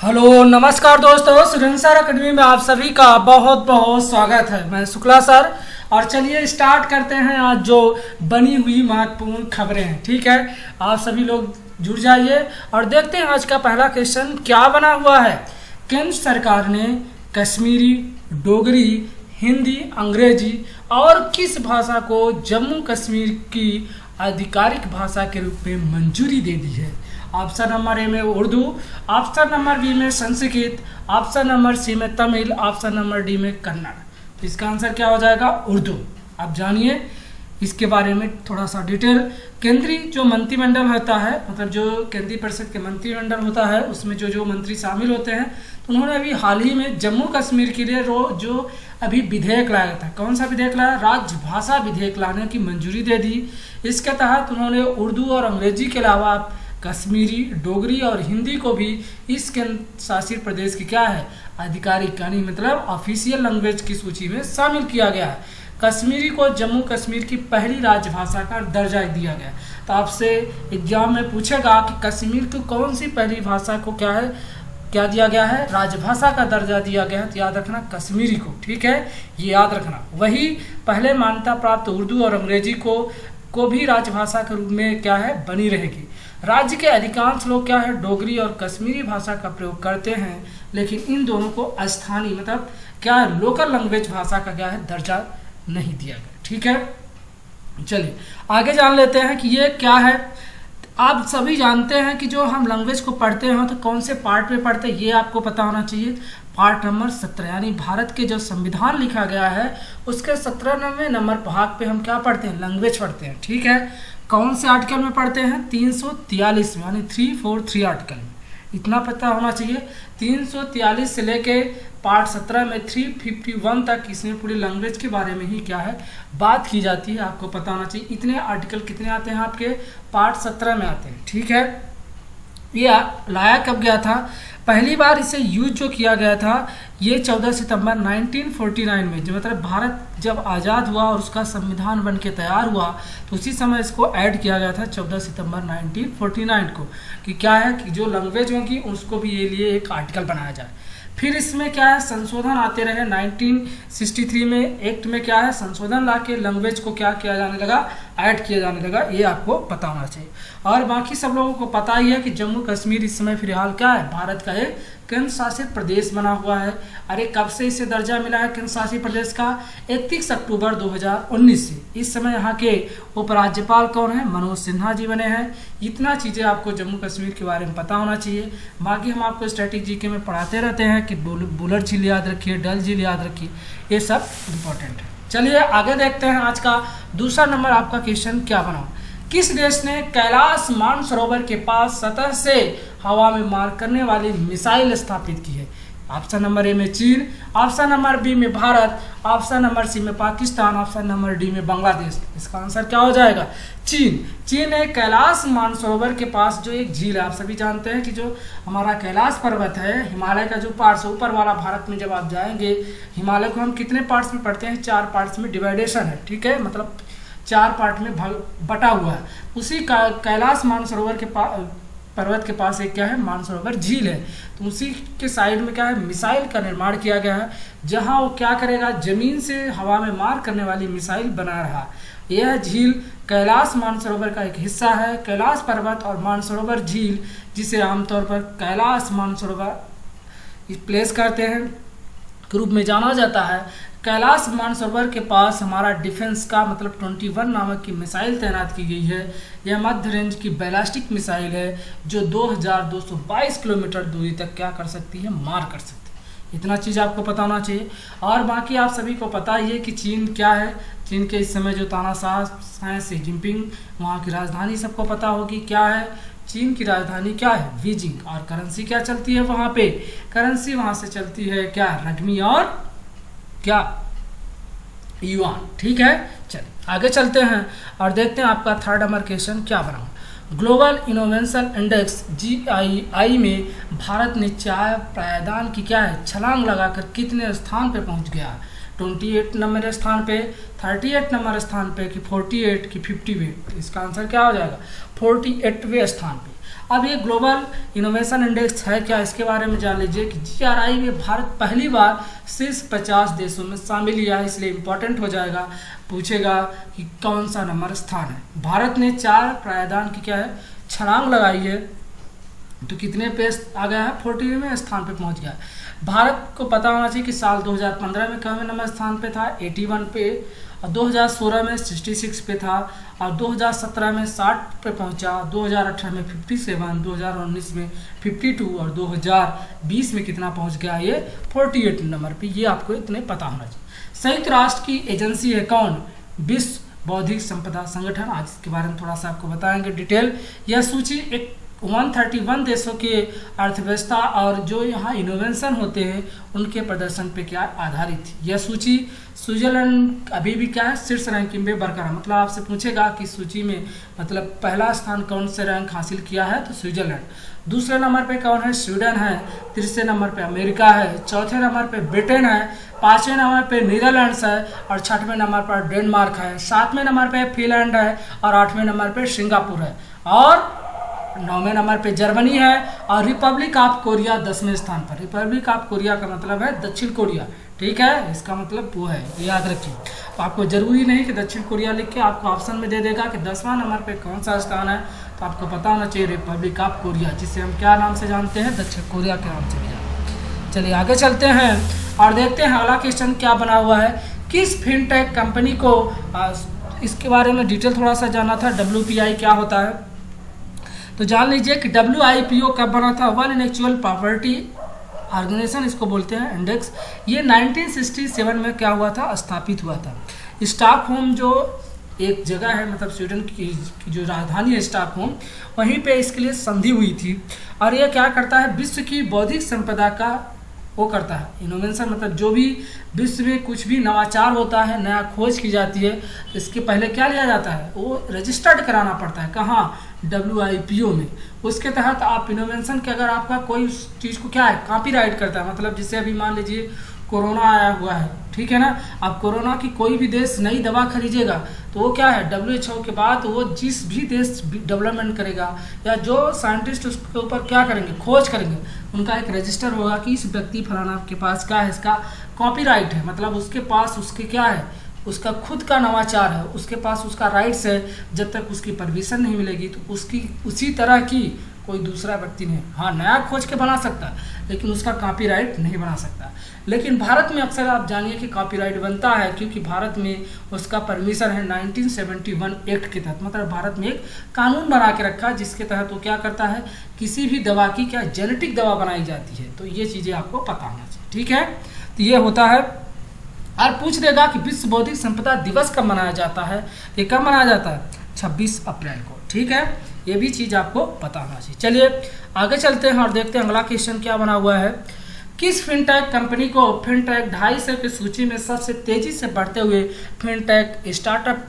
Hello नमस्कार दोस्तों, Surendra sir academy में आप सभी का बहुत बहुत स्वागत है। मैं शुक्ला सर। और चलिए स्टार्ट करते हैं आज जो बनी हुई महत्वपूर्ण खबरें हैं। ठीक है, आप सभी लोग जुड़ जाइए और देखते हैं आज का पहला क्वेश्चन क्या बना हुआ है। केंद्र सरकार ने कश्मीरी, डोगरी, हिंदी, अंग्रेजी और किस भाषा को जम्मू कश्मीर की आधिकारिक भाषा के रूप में मंजूरी दे दी है। ऑप्शन नंबर ए में उर्दू, ऑप्शन नंबर बी में संस्कृत, ऑप्शन नंबर सी में तमिल, ऑप्शन नंबर डी में कन्नड़। तो इसका आंसर क्या हो जाएगा? उर्दू। आप जानिए इसके बारे में थोड़ा सा डिटेल। केंद्रीय जो मंत्रिमंडल होता है, मतलब जो केंद्रीय परिषद के मंत्रिमंडल होता है, उसमें जो जो मंत्री शामिल होते हैं, तो उन्होंने अभी हाल ही में जम्मू कश्मीर के लिए जो अभी विधेयक लाया था। कौन सा विधेयक लाया? राजभाषा विधेयक लाने की मंजूरी दे दी। इसके तहत उन्होंने उर्दू और अंग्रेजी के अलावा कश्मीरी, डोगरी और हिंदी को भी इस केंद्र शासित प्रदेश की क्या है, आधिकारिक यानी मतलब ऑफिशियल लैंग्वेज की सूची में शामिल किया गया है। कश्मीरी को जम्मू कश्मीर की पहली राजभाषा का दर्जा दिया गया। तो आपसे एग्जाम में पूछेगा कि कश्मीर की कौन सी पहली भाषा को क्या है, क्या दिया गया है, राजभाषा का दर्जा दिया गया है। तो याद रखना कश्मीरी को, ठीक है, ये याद रखना। वही पहले मान्यता प्राप्त उर्दू और अंग्रेजी को भी राजभाषा के रूप में क्या है, बनी रहेगी। राज्य के अधिकांश लोग क्या है, डोगरी और कश्मीरी भाषा का प्रयोग करते हैं, लेकिन इन दोनों को स्थानीय मतलब क्या है, लोकल लैंग्वेज भाषा का क्या है, दर्जा नहीं दिया गया। ठीक है, चलिए आगे जान लेते हैं कि ये क्या है। आप सभी जानते हैं कि जो हम लैंग्वेज को पढ़ते हैं तो कौन से पार्ट में पढ़ते हैं, ये आपको पता होना चाहिए। पार्ट नंबर 17 यानी भारत के जो संविधान लिखा गया है उसके 17वें नंबर भाग पे हम क्या पढ़ते हैं, लैंग्वेज पढ़ते हैं। ठीक है, कौन से आर्टिकल में पढ़ते हैं? 343 में, यानी 343 आर्टिकल में। इतना पता होना चाहिए। 343 से लेके पार्ट 17 में 351 तक इसमें पूरी लैंग्वेज के बारे में ही क्या है, बात की जाती है। आपको पता होना चाहिए। इतने आर्टिकल कितने आते हैं आपके? पार्ट 17 में आते हैं। ठीक है, ये लाया कब गया था? पहली बार इसे यूज जो किया गया था ये 14 सितंबर 1949 में, जो मतलब भारत जब आज़ाद हुआ और उसका संविधान बन के तैयार हुआ तो उसी समय इसको ऐड किया गया था 14 सितंबर 1949 को, कि क्या है कि जो लैंग्वेज होगी उसको भी ये लिए एक आर्टिकल बनाया जाए। फिर इसमें क्या है, संशोधन आते रहे। 1963 में एक्ट में क्या है, संशोधन ला के लैंग्वेज को क्या किया जाने लगा, ऐड किया जाने लगा। ये आपको पता होना चाहिए। और बाकी सब लोगों को पता ही है कि जम्मू कश्मीर इस समय फिलहाल क्या है, भारत का एक केंद्र शासित प्रदेश बना हुआ है। अरे कब से इसे दर्जा मिला है केंद्र शासित प्रदेश का? 31 अक्टूबर 2019 से। इस समय यहाँ के उपराज्यपाल कौन है? मनोज सिन्हा जी बने हैं। इतना चीज़ें आपको जम्मू कश्मीर के बारे में पता होना चाहिए। बाकी हम आपको स्टैटिक जीके में पढ़ाते रहते हैं कि बुलर झील याद रखिए, डल झील याद रखिए, ये सब इम्पोर्टेंट है। चलिए आगे देखते हैं आज का दूसरा नंबर आपका क्वेश्चन क्या बना। किस देश ने कैलाश मानसरोवर के पास सतह से हवा में मार करने वाली मिसाइल स्थापित की है? ऑप्शन नंबर ए में चीन, ऑप्शन नंबर बी में भारत, ऑप्शन नंबर सी में पाकिस्तान, ऑप्शन नंबर डी में बांग्लादेश। इसका आंसर क्या हो जाएगा? चीन। चीन है कैलाश मानसरोवर के पास जो एक झील है। आप सभी जानते हैं कि जो हमारा कैलाश पर्वत है, हिमालय का जो पार्ट्स ऊपर वाला, भारत में जब आप जाएंगे हिमालय को हम कितने पार्ट्स में पढ़ते हैं? 4 पार्ट्स में डिवाइडेशन है। ठीक है, मतलब 4 पार्ट में बटा हुआ है। उसी कैलाश मानसरोवर के पर्वत के पास एक क्या है, मानसरोवर झील है। तो उसी के साइड में क्या है, मिसाइल का निर्माण किया गया है, जहां वो क्या करेगा, जमीन से हवा में मार करने वाली मिसाइल बना रहा। यह झील कैलाश मानसरोवर का एक हिस्सा है। कैलाश पर्वत और मानसरोवर झील, जिसे आमतौर पर कैलाश मानसरोवर प्लेस करते हैं के रूप में जाना जाता है। कैलाश मानसरोवर के पास हमारा डिफेंस का मतलब 21 नामक की मिसाइल तैनात की गई है। यह मध्य रेंज की बैलिस्टिक मिसाइल है जो 2222 किलोमीटर दूरी तक क्या कर सकती है, मार कर सकती है। इतना चीज़ आपको पता होना चाहिए। और बाकी आप सभी को पता ही है कि चीन क्या है। चीन के इस समय जो तानाशाह हैं शी जिनपिंग, वहाँ की राजधानी सबको पता होगी क्या है। चीन की राजधानी क्या है, बीजिंग। और करेंसी क्या चलती है वहाँ पे? करेंसी वहाँ से चलती है क्या, रग्मी और क्या, युआन। ठीक है, चलिए आगे चलते हैं और देखते हैं आपका थर्ड नंबर क्वेश्चन क्या बना। ग्लोबल इनोवेशन इंडेक्स GII में भारत ने चाय पायदान की क्या है, छलांग लगाकर कितने स्थान पे पहुंच गया? 28 नंबर स्थान पे, 38 नंबर स्थान पे, कि 48 कि 50वें? इसका आंसर क्या हो जाएगा? 48वें स्थान पे। अब ये ग्लोबल इनोवेशन इंडेक्स है क्या, इसके बारे में जान लीजिए कि GRI में भारत पहली बार शीर्ष 50 देशों में शामिल लिया है, इसलिए इम्पोर्टेंट हो जाएगा। पूछेगा कि कौन सा नंबर स्थान है। भारत ने 4 पायदान की क्या है छलांग लगाई है, तो कितने पे आ गया है, 40वें स्थान पे पहुंच गया है। भारत को पता होना चाहिए कि साल 2015 में कौन नंबर स्थान पे था, 81 पे, और 2016 में 66 पे था, और 2017 में 60 पे पहुंचा, 2018 में 57, 2019 में 52 और 2020 में कितना पहुंच गया, ये 48 नंबर पे। ये आपको इतने पता होना चाहिए। संयुक्त राष्ट्र की एजेंसी है कौन, विश्व बौद्धिक संपदा संगठन। आज इसके बारे में थोड़ा सा आपको बताएंगे डिटेल। यह सूची एक 131 देशों की अर्थव्यवस्था और जो यहाँ इनोवेशन होते हैं उनके प्रदर्शन पे क्या आधारित थी। यह सूची स्विट्जरलैंड अभी भी क्या है शीर्ष रैंकिंग में बरकरार, मतलब आपसे पूछेगा कि सूची में मतलब पहला स्थान कौन से रैंक हासिल किया है, तो स्विट्जरलैंड। दूसरे नंबर पे कौन है, स्वीडन है। तीसरे नंबर पे अमेरिका है। चौथे नंबर पे ब्रिटेन है। पाँचवें नंबर पे नीदरलैंड्स है और छठवें नंबर पर डेनमार्क है। सातवें नंबर पे फिनलैंड है और आठवें नंबर पे सिंगापुर है और 9वें नंबर पे जर्मनी है और रिपब्लिक ऑफ कोरिया 10वें स्थान पर। रिपब्लिक ऑफ कोरिया का मतलब है दक्षिण कोरिया, ठीक है, इसका मतलब वो है, याद रखिए। तो आपको जरूरी नहीं कि दक्षिण कोरिया लिख के आपको ऑप्शन में दे देगा कि 10वां नंबर पे कौन सा स्थान है, तो आपको पता होना चाहिए रिपब्लिक ऑफ कोरिया, जिसे हम क्या नाम से जानते हैं, दक्षिण कोरिया के नाम से भी। चलिए आगे चलते हैं और देखते हैं अगला क्वेश्चन क्या बना हुआ है। किस फिनटेक कंपनी को, इसके बारे में डिटेल थोड़ा सा जाना था, WPI क्या होता है तो जान लीजिए कि WIPO कब बना था, वर्ल्ड इंटेलेक्चुअल प्रॉपर्टी ऑर्गेनाइजेशन इसको बोलते हैं इंडेक्स। ये 1967 में क्या हुआ था, स्थापित हुआ था। स्टॉकहोम जो एक जगह है, मतलब स्वीडन की जो राजधानी है स्टॉकहोम, वहीं पे इसके लिए संधि हुई थी। और ये क्या करता है, विश्व की बौद्धिक संपदा का वो करता है इनोवेशन, मतलब जो भी विश्व में कुछ भी नवाचार होता है, नया खोज की जाती है, तो इसके पहले क्या लिया जाता है, वो रजिस्टर्ड कराना पड़ता है। कहाँ, WIPO में। उसके तहत आप इनोवेशन के अगर आपका कोई चीज़ को क्या है कॉपीराइट करता है, मतलब जैसे अभी मान लीजिए कोरोना आया हुआ है, ठीक है ना, आप कोरोना की कोई भी देश नई दवा खरीदेगा तो वो क्या है, WHO के बाद वो जिस भी देश डेवलपमेंट करेगा या जो साइंटिस्ट उसके ऊपर क्या करेंगे, खोज करेंगे, उनका एक रजिस्टर होगा कि इस व्यक्ति फलाना के पास क्या है, इसका कॉपीराइट है, मतलब उसके पास उसके क्या है, उसका खुद का नवाचार है, उसके पास उसका राइट्स है। जब तक उसकी परमिशन नहीं मिलेगी तो उसकी उसी तरह की कोई दूसरा व्यक्ति नहीं, हाँ नया खोज के बना सकता है लेकिन उसका कॉपीराइट नहीं बना सकता। लेकिन भारत में अक्सर आप जानिए कि कॉपीराइट बनता है, क्योंकि भारत में उसका परमिशन है 1971 एक्ट के तहत, मतलब भारत में एक कानून बना के रखा है जिसके तहत वो क्या करता है, किसी भी दवा की क्या जेनेटिक दवा बनाई जाती है। तो ये चीज़ें आपको पता होना चाहिए, ठीक है। तो ये होता है। और पूछ देगा कि विश्व बौद्धिक संपदा दिवस कब मनाया जाता है, ये कब मनाया जाता है, 26 अप्रैल को, ठीक है। ये भी चीज़ आपको पता होना चाहिए। चलिए आगे चलते हैं और देखते हैं अगला क्वेश्चन क्या बना हुआ है। किस फिनटेक कंपनी को फिनटेक 250 की सूची में सबसे तेजी से बढ़ते हुए फिनटेक स्टार्टअप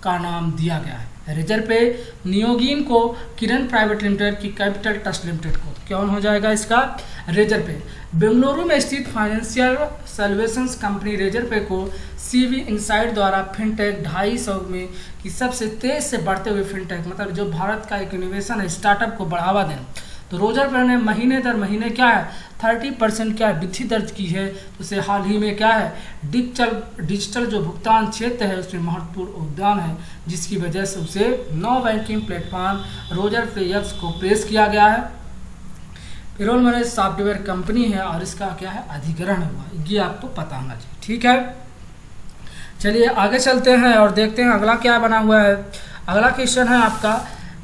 का नाम दिया गया है। रिजर्व पे नियोगिन को, किरण प्राइवेट लिमिटेड की कैपिटल ट्रस्ट लिमिटेड को, कौन हो जाएगा इसका, रिजर्व पे। बेंगलुरु में स्थित फाइनेंशियल सॉल्यूशंस कंपनी रिजर्व पे को CV इनसाइट द्वारा फिनटेक 250 में की सबसे तेज से बढ़ते हुए फिनटेक, मतलब जो भारत का एक इनोवेशन है, स्टार्टअप को बढ़ावा देना। तो रोजर पर ने महीने दर महीने क्या है 30% क्या वृद्धि दर्ज की है। उसे हाल ही में क्या है डिजिटल जो भुगतान क्षेत्र है उसमें महत्वपूर्ण योगदान है, जिसकी वजह से उसे 9 बैंकिंग प्लेटफॉर्म रोजर प्लेयर्स को पेश किया गया है। पेरोल मनी सॉफ्टवेयर कंपनी है और इसका क्या है अधिग्रहण हुआ, ये आपको पता होना चाहिए, ठीक है। चलिए आगे चलते हैं और देखते हैं अगला क्या बना हुआ है। अगला क्वेश्चन है आपका,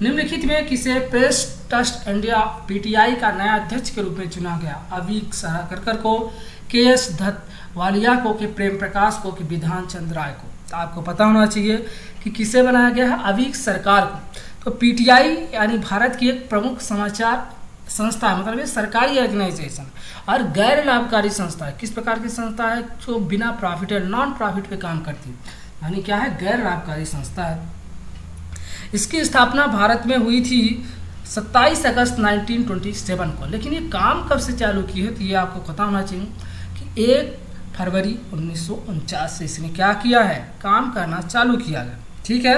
निम्नलिखित में किसे प्रेस ट्रस्ट इंडिया PTI का नया अध्यक्ष के रूप में चुना गया। अवीक साराकरकर को, KS धतवालिया को, कि प्रेम प्रकाश को, कि विधान चंद्र राय को। तो आपको पता होना चाहिए कि किसे बनाया गया है, अवीक सरकार को। तो PTI यानी भारत की एक प्रमुख समाचार संस्था है, मतलब ये सरकारी ऑर्गेनाइजेशन और गैर लाभकारी संस्था है। किस प्रकार की संस्था है, जो बिना प्रॉफिट है, नॉन प्रॉफिट पे काम करती है, यानी क्या है गैर लाभकारी संस्था है। इसकी स्थापना भारत में हुई थी 27 अगस्त 1927 को, लेकिन ये काम कब से चालू की है, तो ये आपको पता होना चाहिए कि 1 फरवरी 1949 से इसने क्या किया है, काम करना चालू किया गया, ठीक है।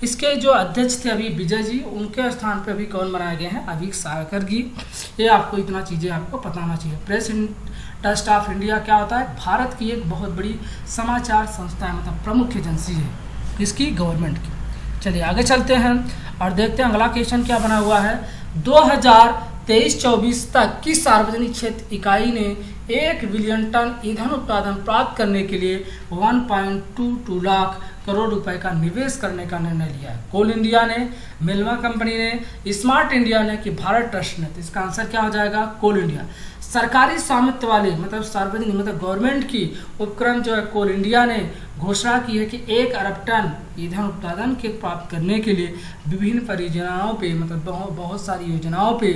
इसके जो अध्यक्ष थे अभी विजय जी, उनके स्थान पे अभी कौन बनाए गए हैं, अभी सावरकर जी। ये आपको इतना चीज़ें आपको पता होना चाहिए। प्रेस ट्रस्ट ऑफ इंडिया क्या होता है, भारत की एक बहुत बड़ी समाचार संस्था है, मतलब प्रमुख एजेंसी है इसकी, गवर्नमेंट की। चलिए आगे चलते हैं और देखते हैं अगला क्वेश्चन क्या बना हुआ है। 2023-24 तक की सार्वजनिक क्षेत्र इकाई ने 1 बिलियन टन ईंधन उत्पादन प्राप्त करने के लिए 1.22 लाख करोड़ रुपए का निवेश करने का निर्णय लिया है। कोल इंडिया ने, मिल्मा कंपनी ने, स्मार्ट इंडिया ने कि भारत ट्रस्ट ने। तो इसका आंसर क्या हो जाएगा, कोल इंडिया। सरकारी स्वामित्व वाले मतलब सार्वजनिक मतलब गवर्नमेंट की उपक्रम जो है कोल इंडिया ने घोषणा की है कि 1 अरब टन ईंधन उत्पादन के प्राप्त करने के लिए विभिन्न परियोजनाओं पे मतलब बहुत सारी योजनाओं पे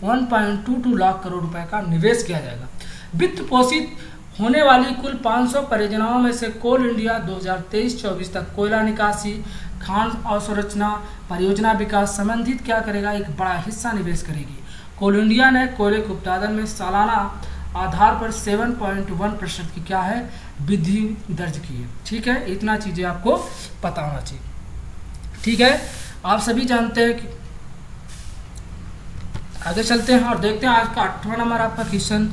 1.22 लाख करोड़ रुपए का निवेश किया जाएगा। वित्त पोषित होने वाली कुल 500 परियोजनाओं में से कोल इंडिया 2023-24 तक कोयला निकासी, खान अवसंरचना, परियोजना विकास संबंधित क्या करेगा, एक बड़ा हिस्सा निवेश करेगी। कोल इंडिया ने कोयले के उत्पादन में सालाना आधार पर 7.1% की क्या है, वृद्धि दर्ज की है। ठीक है, इतना चीज़ें आपको पता होना चाहिए। ठीक है, आप सभी जानते हैं कि आगे चलते हैं और देखते हैं आज का 8वां नंबर आपका क्वेश्चन,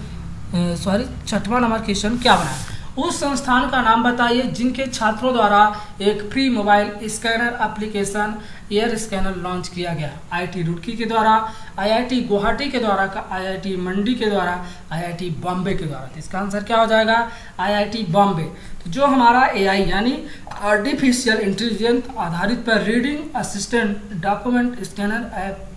सॉरी 6वां नंबर क्वेश्चन क्या बना है। उस संस्थान का नाम बताइए जिनके छात्रों द्वारा एक free mobile scanner application air scanner launch किया गया। आईआईटी रुड़की के द्वारा, आईआईटी गुवाहाटी के द्वारा, आईआईटी मंडी के द्वारा, आईआईटी बॉम्बे के द्वारा। तो इसका आंसर क्या हो जाएगा, आईआईटी बॉम्बे। तो जो हमारा एआई यानी आर्टिफिशियल इंटेलिजेंस आधारित पर reading assistant document scanner app,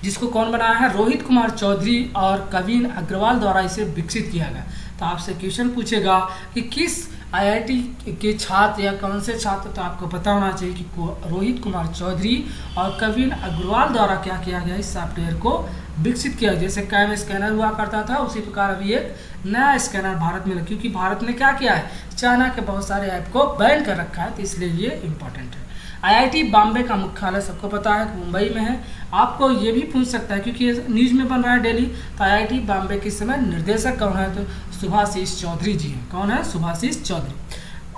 जिसको कौन बनाया है, रोहित कुमार चौधरी और कविन अग्रवाल द्वारा इसे विकसित किया गया। तो आपसे क्वेश्चन पूछेगा कि किस आईआईटी के छात्र या कौन से छात्र, तो आपको पता होना चाहिए कि रोहित कुमार चौधरी और कविन अग्रवाल द्वारा क्या किया गया, इस सॉफ्टवेयर को विकसित किया। जैसे कैम स्कैनर हुआ करता था, उसी प्रकार अभी एक नया स्कैनर भारत में, क्योंकि भारत ने क्या किया है, चाइना के बहुत सारे ऐप को बैन कर रखा है, तो इसलिए ये इम्पोर्टेंट है। आईआईटी बॉम्बे का मुख्यालय सबको पता है कि मुंबई में है। आपको ये भी पूछ सकता है क्योंकि न्यूज़ में बन रहा है डेली, तो आईआईटी बॉम्बे के समय निर्देशक कौन है, तो सुभाषिष चौधरी जी हैं। कौन है, सुभाषिष चौधरी।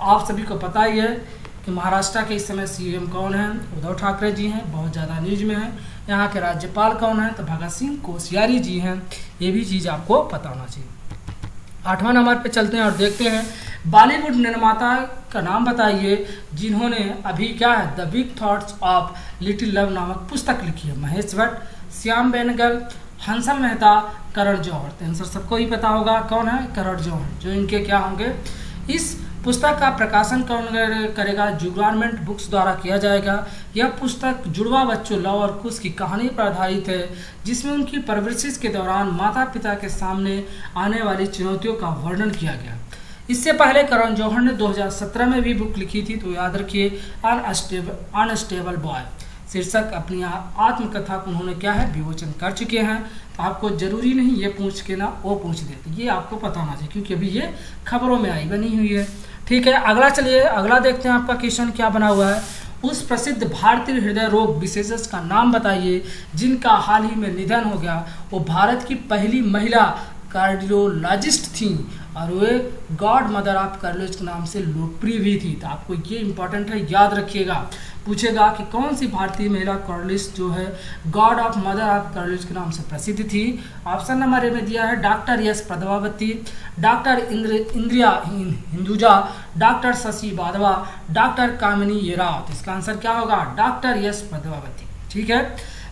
आप सभी को पता ही है कि महाराष्ट्र के इस समय सीएम कौन है, उद्धव ठाकरे जी हैं, बहुत ज़्यादा न्यूज में है। यहाँ के राज्यपाल कौन है, तो भगत सिंह कोश्यारी जी हैं। ये भी चीज़ आपको पता होना चाहिए। 8वां नंबर पे चलते हैं और देखते हैं बॉलीवुड निर्माता का नाम बताइए जिन्होंने अभी क्या है, the big thoughts of little love नामक पुस्तक लिखी है। महेश भट्ट, श्याम बेनेगल, हंसल मेहता, करण जौहर। तो आंसर सबको ही पता होगा, कौन है, करण जौहर, जो इनके क्या होंगे। इस पुस्तक का प्रकाशन कौन करेगा, जुगरानमेंट बुक्स द्वारा किया जाएगा। यह पुस्तक जुड़वा बच्चों लव और कुश की कहानी पर आधारित है, जिसमें उनकी परवरिश के दौरान माता पिता के सामने आने वाली चुनौतियों का वर्णन किया गया। इससे पहले करण जौहर ने 2017 में भी बुक लिखी थी, तो याद रखिए, अनस्टेबल बॉय शीर्षक अपनी आत्मकथा को उन्होंने क्या है, विमोचन कर चुके हैं। तो आपको जरूरी नहीं ये पूछ के ना वो पूछ दे, तो ये आपको पता होना चाहिए क्योंकि अभी ये खबरों में आई बनी हुई है। ठीक है, अगला चलिए अगला देखते हैं आपका क्वेश्चन क्या बना हुआ है। उस प्रसिद्ध भारतीय हृदय रोग विशेषज्ञ का नाम बताइए जिनका हाल ही में निधन हो गया। वो भारत की पहली महिला कार्डियोलॉजिस्ट थी और way God mother of cardiology के नाम से लोकप्रिय भी थी। तो आपको ये इंपॉर्टेंट है, याद रखिएगा। पूछेगा कि कौन सी भारतीय महिला कार्डियोलॉजिस्ट जो है God of mother of cardiology के नाम से प्रसिद्ध थी। ऑप्शन नंबर ए में दिया है डॉक्टर एस पद्मावती, डॉक्टर इंद्रिया हिंदुजा, डॉक्टर शशि वाधवा, डॉक्टर कामिनी येराव। तो इसका आंसर क्या होगा, डॉक्टर एस पद्मावती। ठीक है,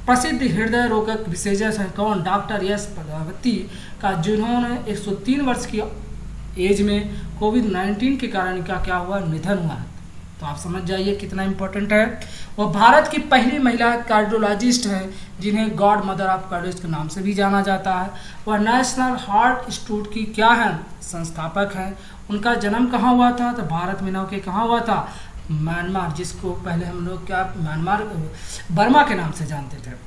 प्रसिद्ध हृदय रोगक विशेषज्ञ हैं कौन, डॉक्टर एस पद्मावती का, जिन्होंने 103 वर्ष की एज में कोविड-19 के कारण क्या हुआ, निधन हुआ। तो आप समझ जाइए कितना इंपॉर्टेंट है। वो भारत की पहली महिला कार्डियोलॉजिस्ट हैं जिन्हें गॉड मदर ऑफ कार्डियोलॉजी के नाम से भी जाना जाता है। वह नेशनल हार्ट इंस्टीट्यूट की क्या है, संस्थापक हैं। उनका जन्म कहाँ हुआ था, तो भारत में न के कहाँ हुआ था, म्यांमार, जिसको पहले हम लोग क्या म्यांमार बर्मा के नाम से जानते थे।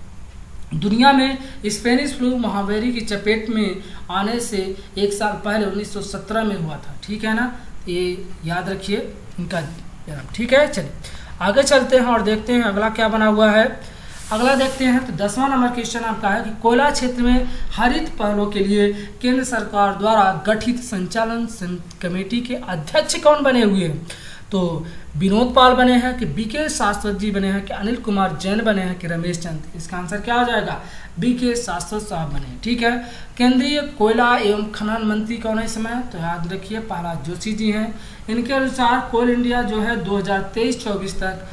दुनिया में स्पेनिश फ्लू महामारी की चपेट में आने से 1 साल पहले 1917 में हुआ था। ठीक है ना, ये याद रखिए इनका जन्म। ठीक है, चलिए आगे चलते हैं और देखते हैं अगला क्या बना हुआ है। अगला देखते हैं तो 10वां नंबर क्वेश्चन आपका है कि कोयला क्षेत्र में हरित पहलों के लिए केंद्र सरकार द्वारा गठित संचालन कमेटी के अध्यक्ष कौन बने हुए हैं। तो विनोद पाल बने हैं कि बीके शाश्वत जी बने हैं कि अनिल कुमार जैन बने हैं कि रमेश चंद? इसका आंसर क्या हो जाएगा? बीके शाश्वत साहब बने हैं। ठीक है। केंद्रीय कोयला एवं खनन मंत्री कौन है इस समय? तो याद रखिए प्रहलाद जोशी जी हैं। इनके अनुसार कोल इंडिया जो है 2023-24 तक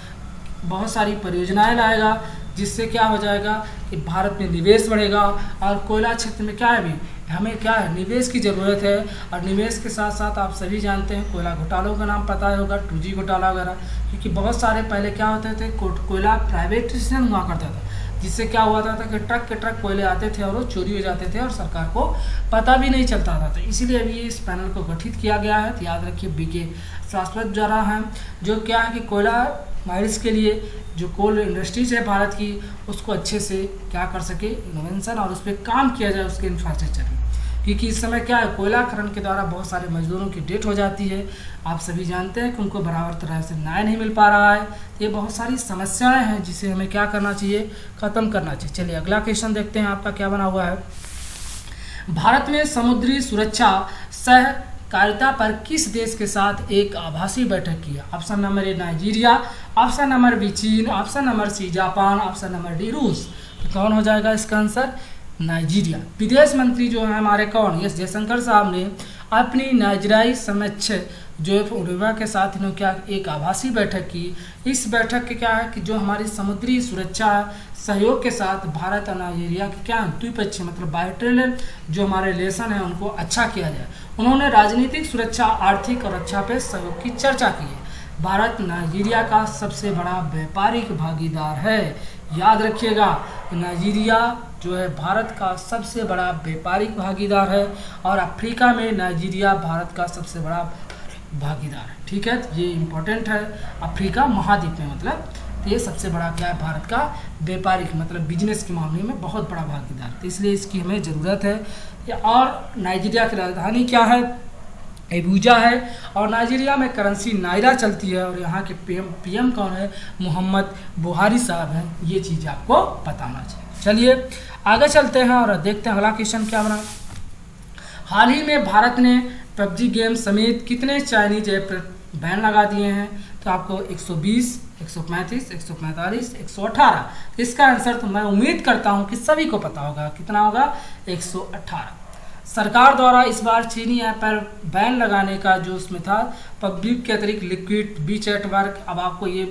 बहुत सारी परियोजनाएं लाएगा, जिससे क्या हो जाएगा कि भारत में निवेश बढ़ेगा। और कोयला क्षेत्र में क्या है, भी हमें क्या है, निवेश की ज़रूरत है। और निवेश के साथ साथ आप सभी जानते हैं कोयला घोटालों का नाम पता होगा, 2G घोटाला वगैरह, क्योंकि बहुत सारे पहले क्या होते थे, कोयला प्राइवेटाइजेशन हुआ करता था, जिससे क्या हुआ था कि ट्रक के ट्रक कोयले आते थे और वो चोरी हो जाते थे और सरकार को पता भी नहीं चलता था। तो इसीलिए अभी इस पैनल को गठित किया गया है। तो याद रखिए बीके शाश्वत द्वारा है, जो क्या है कि कोयला माइंस के लिए जो कोल इंडस्ट्रीज है भारत की, उसको अच्छे से क्या कर सके, इनोवेशन और उस पर काम किया जाए उसके इंफ्रास्ट्रक्चर में। क्योंकि इस समय क्या है, कोयला खनन के द्वारा बहुत सारे मजदूरों की डेथ हो जाती है। आप सभी जानते हैं कि उनको बराबर तरह से न्याय नहीं मिल पा रहा है। ये बहुत सारी समस्याएं हैं जिसे हमें क्या करना चाहिए, ख़त्म करना चाहिए। चलिए अगला क्वेश्चन देखते हैं आपका क्या बना हुआ है। भारत में समुद्री सुरक्षा सहकारिता पर किस देश के साथ एक आभासी बैठक की? Option number A Nigeria, option number B चीन, option number C Japan, option number D रूस। तो कौन हो जाएगा इसका आंसर? नाइजीरिया। विदेश मंत्री जो है हमारे कौन, एस जयशंकर साहब ने अपनी नाइजीरियाई समक्ष जो उर्वा के साथ इन्होंने क्या एक आभासी बैठक की। इस बैठक के क्या है कि जो हमारी समुद्री सुरक्षा सहयोग के साथ भारत और नाइजीरिया के क्या द्विपक्षीय मतलब बायलैटरल जो हमारे रिलेशन है उनको अच्छा किया जाए। उन्होंने राजनीतिक सुरक्षा, आर्थिक और रक्षा पे सहयोग की चर्चा की है। भारत नाइजीरिया का सबसे बड़ा व्यापारिक भागीदार है। याद रखिएगा, नाइजीरिया जो है भारत का सबसे बड़ा व्यापारिक भागीदार है और अफ्रीका में नाइजीरिया भारत का सबसे बड़ा भागीदार है। ठीक है, तो ये इम्पोर्टेंट है। अफ्रीका महाद्वीप में मतलब तो ये सबसे बड़ा क्या है, भारत का व्यापारिक मतलब बिजनेस के मामले में बहुत बड़ा भागीदार, तो इसलिए इसकी हमें ज़रूरत है। और नाइजीरिया की राजधानी क्या है? एबूजा है। और नाइजीरिया में करेंसी नायरा चलती है और यहाँ के पीएम कौन है? मोहम्मद बुहारी साहब हैं। ये चीज़ आपको पता होना चाहिए। चलिए आगे चलते हैं और देखते हैं अगला क्वेश्चन क्या बना। हाल ही में भारत ने पबजी गेम समेत कितने चाइनीज ऐप पर बैन लगा दिए हैं? तो आपको 120, 135, 145, 118। इसका आंसर तो मैं उम्मीद करता हूँ कि सभी को पता होगा। कितना होगा? 118। सरकार द्वारा इस बार चीनी ऐप पर बैन लगाने का जो उसमें था, पब्लिक के अतिरिक्त लिक्विड, बीचैट वर्क, अब आपको ये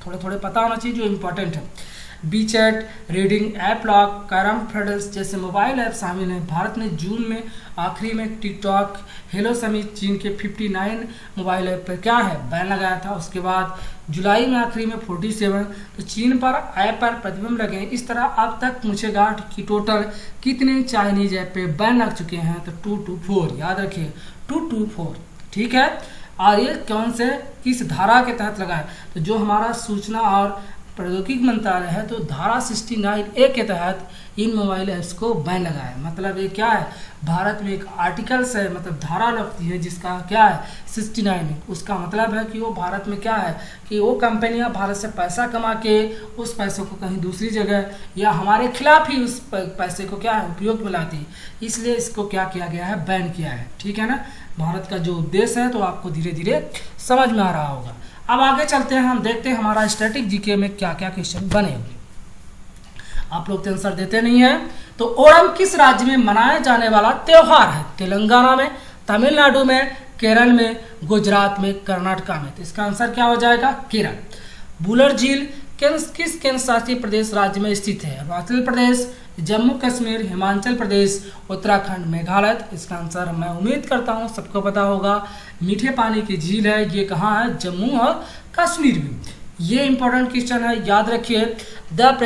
थोड़े थोड़े पता होना चाहिए जो इम्पोर्टेंट है। बीचैट, रीडिंग, ऐप लॉक, कैरम फेडल्स जैसे मोबाइल ऐप शामिल हैं। भारत ने जून में आखिरी में टिकटॉक, हेलो समेत चीन के 59 मोबाइल ऐप पर क्या है बैन लगाया था। उसके बाद जुलाई में आखिरी में 47। तो चीन पर ऐप पर प्रतिबंध लगे। इस तरह अब तक पूछेगा कि टोटल कितने चाइनीज ऐप पे बैन लग चुके हैं? तो 224। याद रखिए 224। ठीक है, और ये कौन से किस धारा के तहत लगा है? तो जो हमारा सूचना और प्रौद्योगिकी मंत्रालय है तो धारा 69A के तहत इन मोबाइल ऐप्स को बैन लगा है। मतलब ये क्या है, भारत में एक आर्टिकल्स है मतलब धारा लगती है जिसका क्या है 69। उसका मतलब है कि वो भारत में क्या है कि वो कंपनियां भारत से पैसा कमा के उस पैसे को कहीं दूसरी जगह या हमारे खिलाफ ही उस पैसे को क्या है उपयोग में लाती है। इसलिए इसको क्या किया गया है, बैन किया है। ठीक है ना, भारत का जो उद्देश्य है तो आपको धीरे धीरे समझ में आ रहा होगा। अब आगे चलते हैं, हम देखते हैं हमारा स्टैटिक जीके में क्या क्या क्वेश्चन बने हुए। आप लोग तो आंसर देते नहीं हैं। तो ओणम किस राज्य में मनाया जाने वाला त्योहार है? तेलंगाना में, तमिलनाडु में, केरल में, गुजरात में, कर्नाटका में। तो इसका आंसर क्या हो जाएगा? केरल। बुलर झील किस केंद्र शासित प्रदेश राज्य में स्थित है? अरुणाचल प्रदेश, जम्मू कश्मीर, हिमाचल प्रदेश, उत्तराखंड, मेघालय। इसका आंसर मैं उम्मीद करता हूँ सबको पता होगा। मीठे पानी की झील है, ये कहाँ है? जम्मू और कश्मीर में। ये इंपॉर्टेंट क्वेश्चन है, याद रखिए। द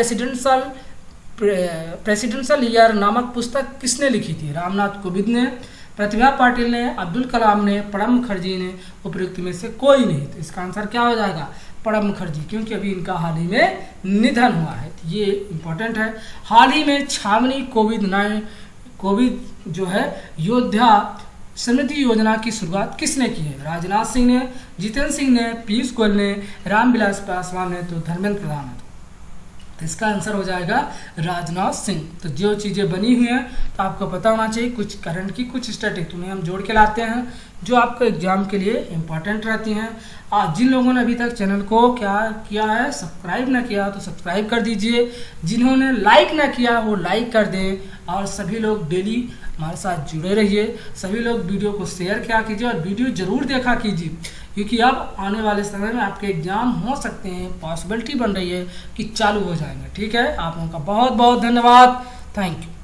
प्रेसिडेंशियल ईयर नामक पुस्तक किसने लिखी थी? रामनाथ कोविंद ने, प्रतिभा पाटिल ने, अब्दुल कलाम ने, प्रणब मुखर्जी ने, उपयुक्त में से कोई नहीं। तो इसका आंसर क्या हो जाएगा? प्रणब मुखर्जी, क्योंकि अभी इनका हाल ही में निधन हुआ है। तो ये इंपॉर्टेंट है। हाल ही में छावनी कोविड जो है योद्धा समृद्धि योजना की शुरुआत किसने की है? राजनाथ सिंह ने, जितेंद्र सिंह ने, पीयूष गोयल ने, रामविलास पासवान ने, तो धर्मेंद्र प्रधान ने। तो इसका आंसर हो जाएगा राजनाथ सिंह। तो जो चीज़ें बनी हुई हैं तो आपको पता होना चाहिए, कुछ करंट की कुछ स्टैटिक तुम्हें हम जोड़ के लाते हैं जो आपको एग्जाम के लिए इम्पॉर्टेंट रहती हैं। जिन लोगों ने अभी तक चैनल को क्या किया है, सब्सक्राइब ना किया तो सब्सक्राइब कर दीजिए, जिन्होंने लाइक ना किया वो लाइक कर दें, और सभी लोग डेली हमारे साथ जुड़े रहिए। सभी लोग वीडियो को शेयर किया कीजिए और वीडियो ज़रूर देखा कीजिए, क्योंकि अब आने वाले समय में आपके एग्ज़ाम हो सकते हैं, पॉसिबिलिटी बन रही है कि चालू हो जाएंगे। ठीक है, आप लोगों का बहुत बहुत धन्यवाद, थैंक यू।